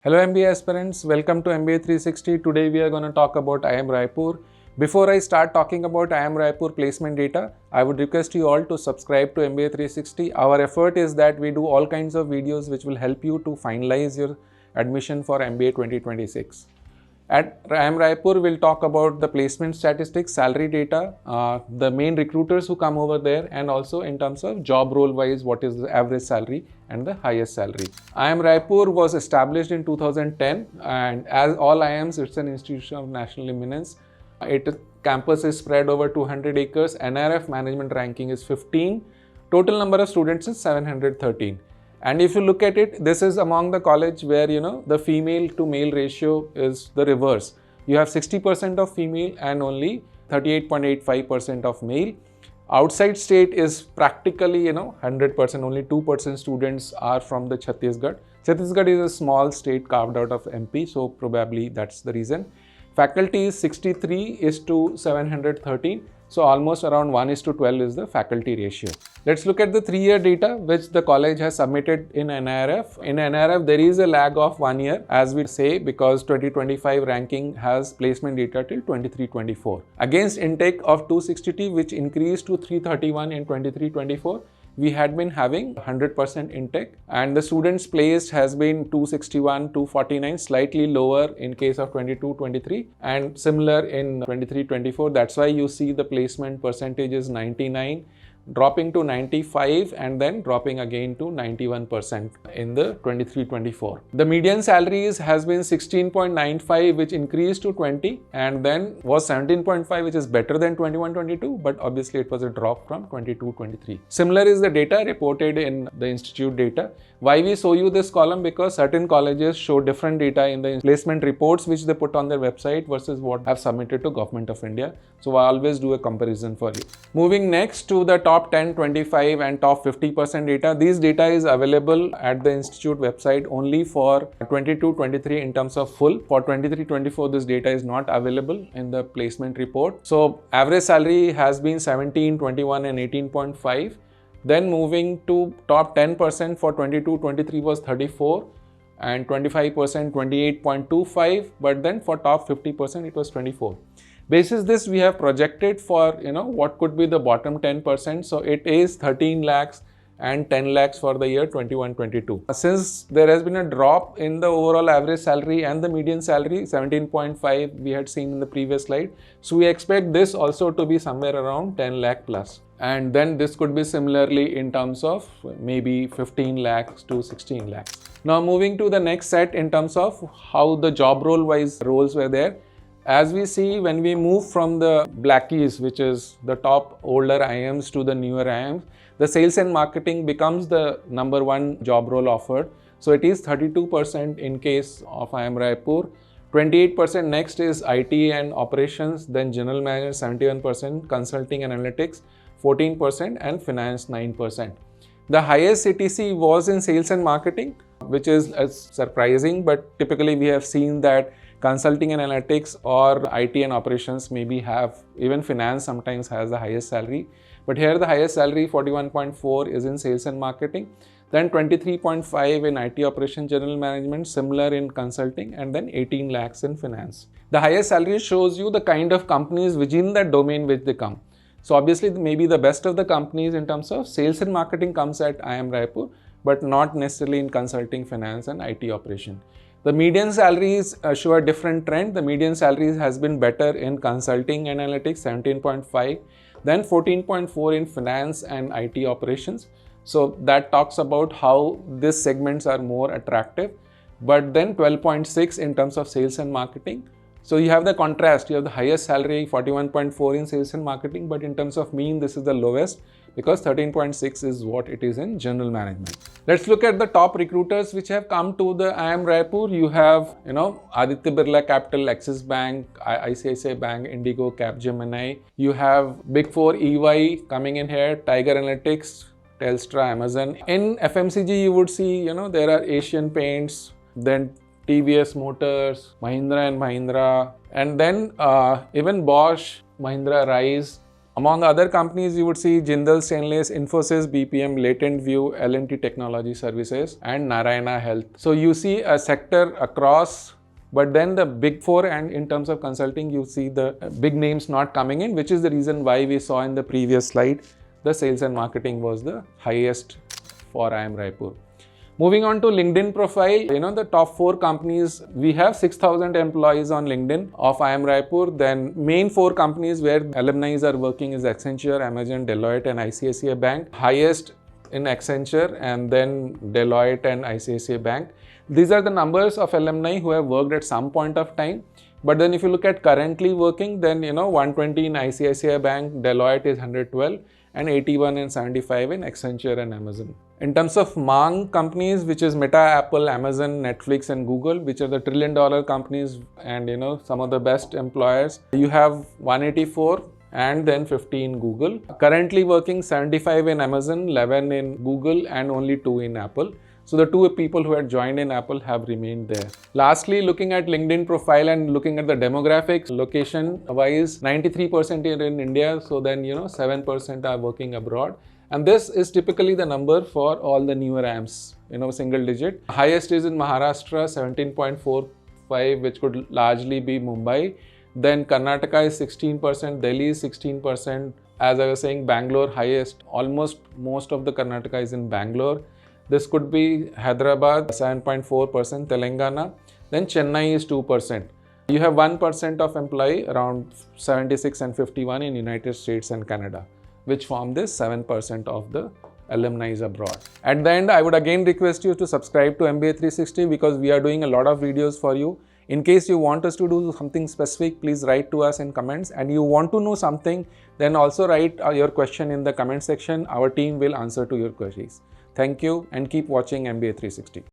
Hello MBA aspirants, welcome to MBA 360. Today we are going to talk about IIM Raipur. Before I start talking about IIM Raipur placement data, I would request you all to subscribe to MBA 360. Our effort is that we do all kinds of videos which will help you to finalize your admission for MBA 2026. At IIM Raipur, we'll talk about the placement statistics, salary data, the main recruiters who come over there, and also in terms of job role wise, what is the average salary and the highest salary. IIM Raipur was established in 2010, and as all IIMs, it's an institution of national eminence. Its campus is spread over 200 acres. NIRF management ranking is 15. Total number of students is 713. And if you look at it, this is among the college where, the female to male ratio is the reverse. You have 60% of female and only 38.85% of male. Outside state is practically, 100%, only 2% students are from the Chhattisgarh. Chhattisgarh is a small state carved out of MP, so probably that's the reason. Faculty is 63 is to 713. So almost around 1:12 is the faculty ratio. Let's look at the 3-year data which the college has submitted in NIRF. In NIRF, there is a lag of 1 year, as we say, because 2025 ranking has placement data till 23-24. Against intake of 260, which increased to 331 in 23-24, we had been having 100% intake, and the students placed has been 261, 249, slightly lower in case of 22-23 and similar in 23-24. That's why you see the placement percentage is 99, dropping to 95 and then dropping again to 91% in the 23-24. The median salaries has been 16.95, which increased to 20 and then was 17.5, which is better than 21-22, but obviously it was a drop from 22-23. Similar is the data reported in the institute data. Why we show you this column? Because certain colleges show different data in the placement reports which they put on their website versus what I've submitted to Government of India. So I always do a comparison for you. Moving next to the top 10, 25 and top 50% data. These data is available at the institute website only for 22-23 in terms of full. For 23-24, this data is not available in the placement report. So average salary has been 17, 21 and 18.5. Then moving to top 10% for 22-23 was 34 and 25% 28.25, but then for top 50% it was 24. Basis this, we have projected for what could be the bottom 10%. So it is 13 lakhs and 10 lakhs for the year 21-22. Since there has been a drop in the overall average salary and the median salary, 17.5 we had seen in the previous slide. So we expect this also to be somewhere around 10 lakh plus. And then this could be similarly in terms of maybe 15 lakhs to 16 lakhs. Now moving to the next set in terms of how the job role wise roles were there. As we see, when we move from the blackies, which is the top older IIMs, to the newer IIMs, the sales and marketing becomes the number one job role offered. So it is 32% in case of IIM Raipur. 28% next is IT and operations, then general manager 71%, consulting and analytics 14% and finance 9%. The highest CTC was in sales and marketing, which is surprising, but typically we have seen that consulting and analytics or IT and operations maybe have, even finance sometimes has the highest salary. But here the highest salary 41.4 is in sales and marketing, then 23.5 in IT operations general management, similar in consulting, and then 18 lakhs in finance. The highest salary shows you the kind of companies within that domain which they come. So obviously maybe the best of the companies in terms of sales and marketing comes at IIM Raipur, but not necessarily in consulting, finance and IT operation. The median salaries show a different trend. The median salaries has been better in consulting and analytics, 17.5, then 14.4 in finance and IT operations. So that talks about how these segments are more attractive, but then 12.6 in terms of sales and marketing. So you have the contrast, you have the highest salary 41.4 in sales and marketing, but in terms of mean this is the lowest because 13.6 is what it is in general management. Let's look at the top recruiters which have come to the IIM Raipur. You have, Aditya Birla Capital, Axis Bank, ICICI Bank, Indigo, Capgemini. You have Big Four EY coming in here, Tiger Analytics, Telstra, Amazon. In FMCG you would see, there are Asian Paints, then TVS Motors, Mahindra and Mahindra, and then even Bosch, Mahindra Rise, Among other companies, you would see Jindal Stainless, Infosys, BPM, Latent View, L&T Technology Services, and Narayana Health. So you see a sector across, but then the big four, and in terms of consulting, you see the big names not coming in, which is the reason why we saw in the previous slide, the sales and marketing was the highest for IIM Raipur. Moving on to LinkedIn profile, the top 4 companies, we have 6,000 employees on LinkedIn of IIM Raipur. Then main 4 companies where alumni are working is Accenture, Amazon, Deloitte and ICICI Bank. Highest in Accenture and then Deloitte and ICICI Bank. These are the numbers of alumni who have worked at some point of time. But then if you look at currently working, then 120 in ICICI Bank, Deloitte is 112 and 81 and 75 in Accenture and Amazon. In terms of MAANG companies, which is Meta, Apple, Amazon, Netflix and Google, which are the trillion-dollar companies and some of the best employers, you have 184 and then 50 in Google. Currently working 75 in Amazon, 11 in Google and only 2 in Apple. So the 2 people who had joined in Apple have remained there. Lastly, looking at LinkedIn profile and looking at the demographics, location wise, 93% are in India. So then, 7% are working abroad. And this is typically the number for all the newer IIMs, single digit. Highest is in Maharashtra, 17.45, which could largely be Mumbai. Then Karnataka is 16%, Delhi is 16%. As I was saying, Bangalore highest, almost most of the Karnataka is in Bangalore. This could be Hyderabad, 7.4%, Telangana. Then Chennai is 2%. You have 1% of employee, around 76 and 51 in United States and Canada, which form this 7% of the alumni abroad. At the end, I would again request you to subscribe to MBA 360 because we are doing a lot of videos for you. In case you want us to do something specific, please write to us in comments. And you want to know something, then also write your question in the comment section. Our team will answer to your queries. Thank you and keep watching MBA 360.